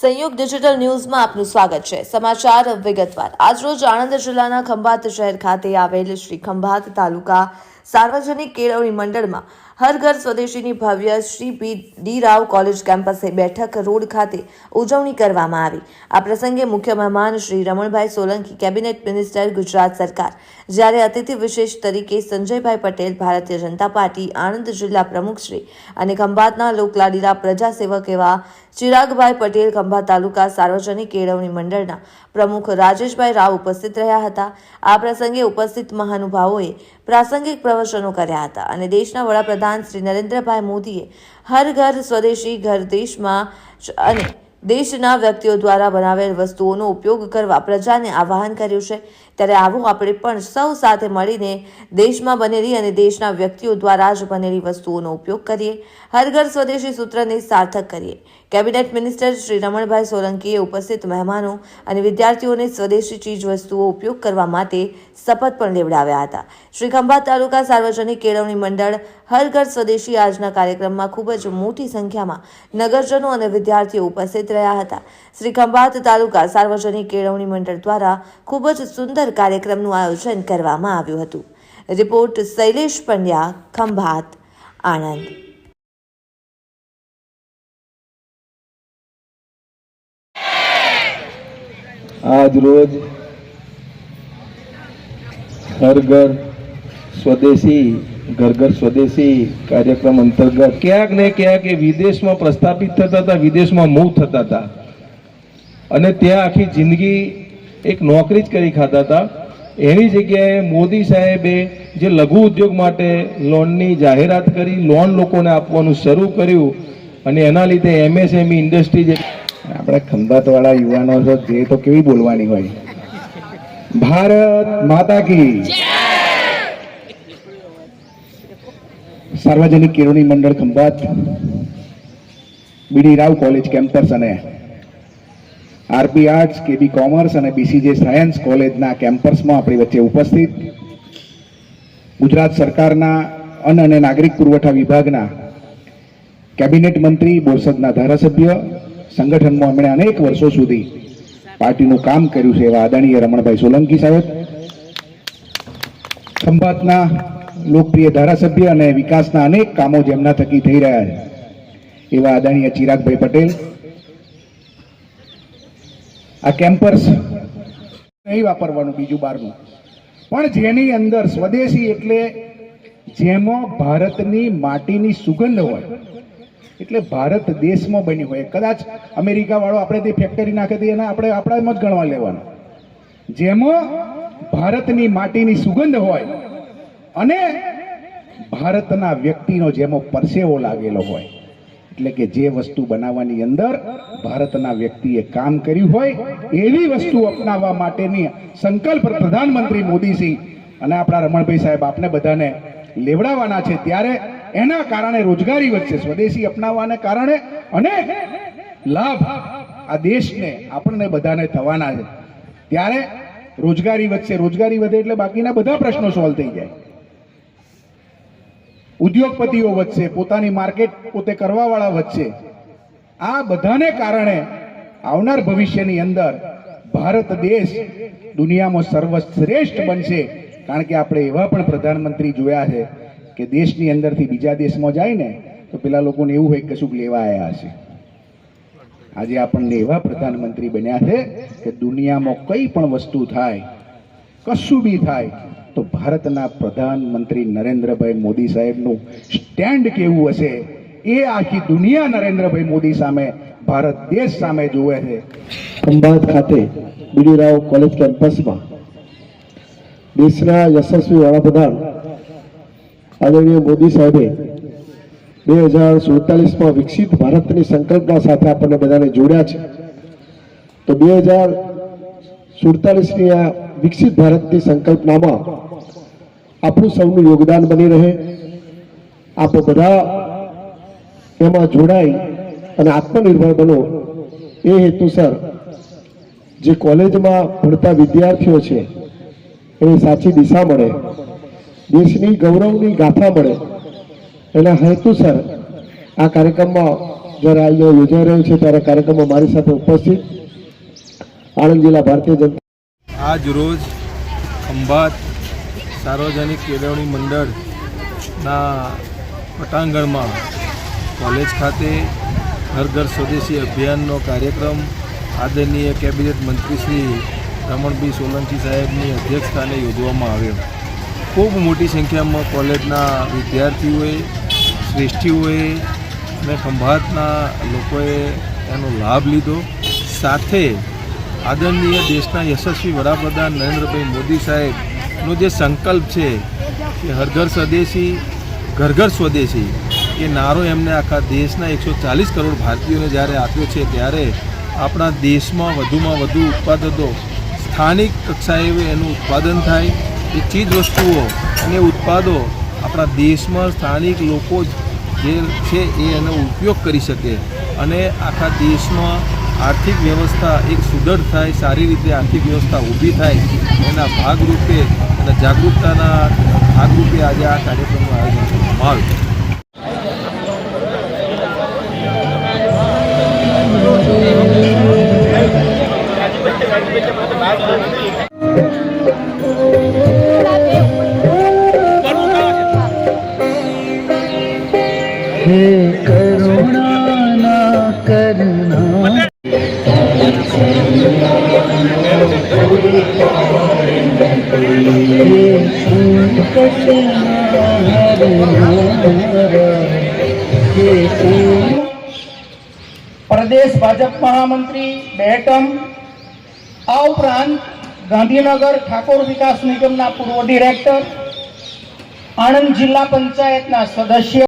સંયુક્ત ડિજિટલ ન્યૂઝમાં આપનું સ્વાગત છે। સમાચાર વિગતવાર। આજરોજ આણંદ જિલ્લાના ખંભાત શહેર ખાતે આવેલ શ્રી ખંભાત તાલુકા સાર્વજનિક કેળવણી મંડળમાં હર ઘર સ્વદેશીની ભવ્ય શ્રી ડી રાવ કોલેજ કેમ્પસે બેઠક રોડ ખાતે ઉજવણી કરવામાં આવી। આ પ્રસંગે મુખ્ય મહેમાન શ્રી રમણભાઈ સોલંકી, કેબિનેટ મિનિસ્ટર, ગુજરાત સરકાર, જ્યારે અતિથિ વિશેષ તરીકે સંજયભાઈ પટેલ, ભારતીય જનતા પાર્ટી આણંદ જિલ્લા પ્રમુખ શ્રી અને ખંભાતના લોકલાડીલા પ્રજાસેવક એવા ચિરાગભાઈ પટેલ, ખંભાત તાલુકા સાર્વજનિક કેળવણી મંડળના પ્રમુખ રાજેશભાઈ રાવ ઉપસ્થિત રહ્યા હતા। આ પ્રસંગે ઉપસ્થિત મહાનુભાવોએ પ્રાસંગિક પ્રવચનો કર્યા હતા અને દેશના વડાપ્રધાન શ્રી નરેન્દ્રભાઈ મોદીએ હર ઘર સ્વદેશી, ઘર દેશમાં અને દેશના વ્યક્તિઓ દ્વારા બનાવેલ વસ્તુઓનો ઉપયોગ કરવા પ્રજાને આહ્વાન કર્યું છે। ત્યારે આવો આપણે પણ સૌ સાથે મળીને દેશમાં બનેલી અને દેશના વ્યક્તિઓ દ્વારા જ બનેલી વસ્તુઓનો ઉપયોગ કરીએ, હર ઘર સ્વદેશી સૂત્રને સાર્થક કરીએ। કેબિનેટ મિનિસ્ટર શ્રી રમણભાઈ સોલંકીએ ઉપસ્થિત મહેમાનો અને વિદ્યાર્થીઓને સ્વદેશી ચીજ વસ્તુઓ ઉપયોગ કરવા માટે શપથ પણ લેવડાવ્યા હતા। શ્રી ખંભાત તાલુકા સાર્વજનિક કેળવણી મંડળ હર ઘર સ્વદેશી આજના કાર્યક્રમમાં ખૂબ જ મોટી સંખ્યામાં નગરજનો અને વિદ્યાર્થીઓ ઉપસ્થિત રહ્યા હતા। શ્રી ખંભાત તાલુકા સાર્વજનિક કેળવણી મંડળ દ્વારા ખૂબ જ સુંદર કાર્યક્રમનું આયોજન કરવામાં આવ્યું હતું। રિપોર્ટ શૈલેષ પંડ્યા, ખંભાત, આણંદ। आज रोज हर घर स्वदेशी, घर घर स्वदेशी कार्यक्रम अंतर्गत क्यांक ने क्यांक विदेश में प्रस्थापित थता था, विदेश में मूव थता था અને ત્યાં આખી જિંદગી એક નોકરી જ કરી ખાતા હતા। એની જગ્યાએ મોદી સાહેબે જે લઘુ ઉદ્યોગ માટે લોનની જાહેરાત કરી, લોન લોકોને આપવાનું શરૂ કર્યું અને એના લીધે એમએસએમઈ ઇન્ડસ્ટ્રી જે આપણે ખંભાત વાળા યુવાનો છો તે તો કેવી બોલવાની હોય, ભારત માતા કી સાર્વજનિક કેળવણી મંડળ ખંભાત બીડી રાવ કોલેજ કેમ્પસ અને આરપી આર્ટ્સ, કેબી કોમર્સ અને બીસીજે સાયન્સ કોલેજના કેમ્પસમાં આપણી વચ્ચે ઉપસ્થિત ગુજરાત સરકારના અન્ન અને નાગરિક પુરવઠા વિભાગના કેબિનેટ મંત્રી, બોરસદના ધારાસભ્ય, સંગઠનમાં એમણે અનેક વર્ષો સુધી પાર્ટીનું કામ કર્યું છે એવા આદરણીય રમણભાઈ સોલંકી સાહેબ, ખંભાતના લોકપ્રિય ધારાસભ્ય અને વિકાસના અનેક કામો જેમના થકી થઈ રહ્યા છે એવા આદરણીય ચિરાગભાઈ પટેલ, આ કેમ્પસ નહીં વાપરવાનું બીજું બહારનું, પણ જેની અંદર સ્વદેશી એટલે જેમાં ભારતની માટીની સુગંધ હોય, એટલે ભારત દેશમાં બની હોય। કદાચ અમેરિકા વાળો આપણે તે ફેક્ટરી નાખે તે એના આપણે આપણા એમ જ ગણવા લેવાનું, જેમાં ભારતની માટીની સુગંધ હોય અને ભારતના વ્યક્તિનો જેમાં પરસેવો લાગેલો હોય, એટલે કે જે વસ્તુ બનાવવાની અંદર ભારતના વ્યક્તિએ કામ કર્યું હોય એવી વસ્તુ અપનાવવા માટેની સંકલ્પ પ્રધાનમંત્રી મોદીજી અને આપણા રમણભાઈ સાહેબ આપને બધાને લેવડાવવાના છે। ત્યારે એના કારણે રોજગારી વધશે, સ્વદેશી અપનાવવાને કારણે અનેક લાભ આ દેશને આપણને બધાને થવાના છે। ત્યારે રોજગારી વધશે, રોજગારી વધે એટલે બાકીના બધા પ્રશ્નો સોલ્વ થઈ જાય, ઉદ્યોગપતિઓ વધશે, પોતાની માર્કેટ પોતે કરવાવાળા વધશે। આ બધાને કારણે આવનાર ભવિષ્યની અંદર ભારત દેશ દુનિયામાં સર્વશ્રેષ્ઠ બનશે, કારણ કે આપણે એવા પણ પ્રધાનમંત્રી જોયા છે કે દેશની અંદરથી બીજા દેશમાં જાય ને તો પેલા લોકોને એવું હોય કે કશુંક લેવા આવ્યા હશે। આજે આપણને એવા પ્રધાનમંત્રી બન્યા છે કે દુનિયામાં કઈ પણ વસ્તુ થાય, કશું બી થાય તો ભારતના પ્રધાનમંત્રી નરેન્દ્રભાઈ મોદી સાહેબનું સ્ટેન્ડ કેવું હશે એ આખી દુનિયા નરેન્દ્રભાઈ મોદી સામે, ભારત દેશ સામે જોવે છે। ખંભાત ખાતે બીડી રાવ કોલેજ કેમ્પસમાં દેશના યશસ્વી વડાપ્રધાન આદરણીય મોદી સાહેબે 2047માં વિકસિત ભારતની સંકલ્પના સાથે આપણને બધાને જોડ્યા છે। તો 2047ની આ વિકસિત ભારતની સંકલ્પનામાં આપણું સૌનું યોગદાન બની રહે, આપ બધા એમાં જોડાઈ અને આત્મનિર્ભર બનો એ હેતુસર જે કોલેજમાં ભણતા વિદ્યાર્થીઓ છે એને સાચી દિશા મળે, દેશની ગૌરવની ગાથા મળે, એના હેતુસર આ કાર્યક્રમમાં જ્યારે અહીંયા યોજાઈ રહ્યો છે ત્યારે કાર્યક્રમમાં મારી સાથે ઉપસ્થિત આણંદ જિલ્લા ભારતીય જનતા આજ રોજ ખંભાત સાર્વજનિક કેળવણી મંડળના પટાંગણમાં કોલેજ ખાતે ઘર ઘર સ્વદેશી અભિયાનનો કાર્યક્રમ આદરણીય કેબિનેટ મંત્રી શ્રી રમણભાઈ સોલંકી સાહેબની અધ્યક્ષસ્થાને યોજવામાં આવ્યો. ખૂબ મોટી સંખ્યામાં કોલેજના વિદ્યાર્થીઓએ, શ્રેષ્ઠીઓએ અને ખંભાતના લોકોએ એનો લાભ લીધો. સાથે આદરણીય દેશના યશસ્વી વડાપ્રધાન નરેન્દ્રભાઈ મોદી સાહેબનો જે સંકલ્પ છે કે હર ઘર સ્વદેશી ઘર ઘર સ્વદેશી એ નારો એમને આખા દેશના 140 કરોડ ભારતીયોને જ્યારે આપ્યો છે, ત્યારે આપણા દેશમાં વધુમાં વધુ ઉત્પાદનો સ્થાનિક કક્ષાએ એનું ઉત્પાદન થાય, એ ચીજ વસ્તુઓ અને ઉત્પાદો આપણા દેશમાં સ્થાનિક લોકો જે છે એ એનો ઉપયોગ કરી શકે અને આખા દેશમાં આર્થિક વ્યવસ્થા એક સુદૃઢ થાય, સારી રીતે આર્થિક વ્યવસ્થા ઊભી થાય, એના ભાગરૂપે અને જાગૃતતાના ભાગરૂપે આજે આ કાર્યક્રમનું આયોજન કરવામાં આવ્યું. हे करुणा ना करना हे संकट प्रदेश भाजप महामंत्री बेटम आ उपरांत गांधीनगर ठाकोर विकास निगमना पूर्व डिरेक्टर, आणंद जिला पंचायतना सदस्य,